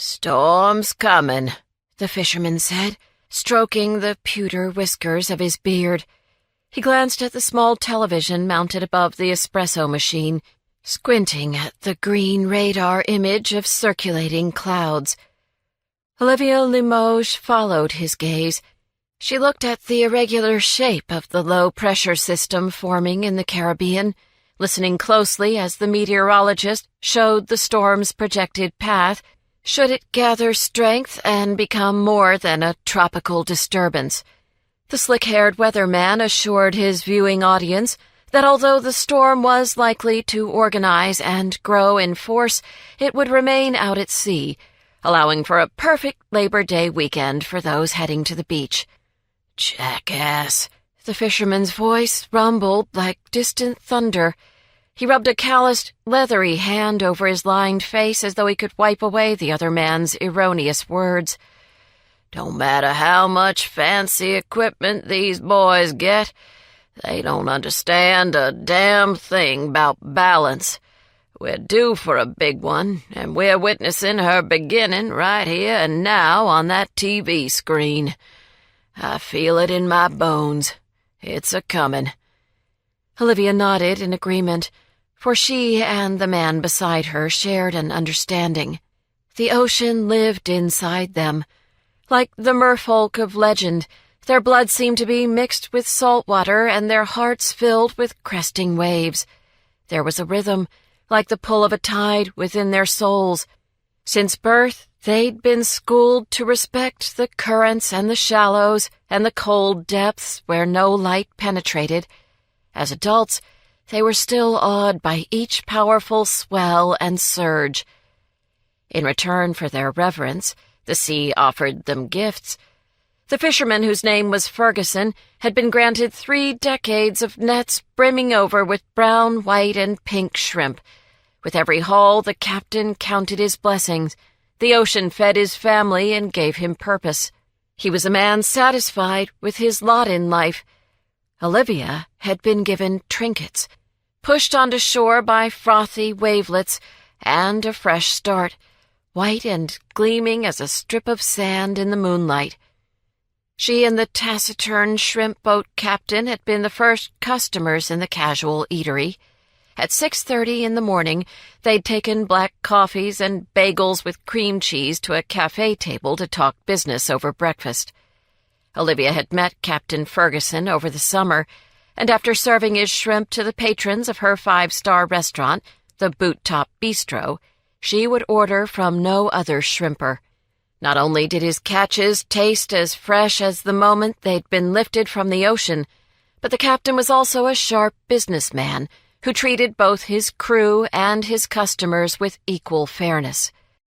"Storm's comin'," the fisherman said, stroking the pewter whiskers of his beard. He glanced at the small television mounted above the espresso machine, squinting at the green radar image of circulating clouds. Olivia Limoges followed his gaze. She looked at the irregular shape of the low-pressure system forming in the Caribbean, listening closely as the meteorologist showed the storm's projected path should it gather strength and become more than a tropical disturbance. The slick-haired weatherman assured his viewing audience that although the storm was likely to organize and grow in force, it would remain out at sea, allowing for a perfect Labor Day weekend for those heading to the beach. "Jackass," the fisherman's voice rumbled like distant thunder. He rubbed a calloused, leathery hand over his lined face as though he could wipe away the other man's erroneous words. "Don't matter how much fancy equipment these boys get, they don't understand a damn thing about balance. We're due for a big one, and we're witnessing her beginning right here and now on that TV screen. I feel it in my bones. It's a-comin'." Olivia nodded in agreement, for she and the man beside her shared an understanding. The ocean lived inside them. Like the merfolk of legend, their blood seemed to be mixed with salt water and their hearts filled with cresting waves. There was a rhythm, like the pull of a tide, within their souls. Since birth, they'd been schooled to respect the currents and the shallows and the cold depths where no light penetrated. As adults, they were still awed by each powerful swell and surge. In return for their reverence, the sea offered them gifts. The fisherman, whose name was Ferguson, had been granted 3 decades of nets brimming over with brown, white, and pink shrimp. With every haul, the captain counted his blessings. The ocean fed his family and gave him purpose. He was a man satisfied with his lot in life. Olivia had been given trinkets, pushed onto shore by frothy wavelets, and a fresh start, white and gleaming as a strip of sand in the moonlight. She and the taciturn shrimp boat captain had been the first customers in the casual eatery. At 6:30 in the morning, they'd taken black coffees and bagels with cream cheese to a cafe table to talk business over breakfast. Olivia had met Captain Ferguson over the summer, and after serving his shrimp to the patrons of her 5-star restaurant, the Boot Top Bistro, she would order from no other shrimper. Not only did his catches taste as fresh as the moment they'd been lifted from the ocean, but the captain was also a sharp businessman who treated both his crew and his customers with equal fairness.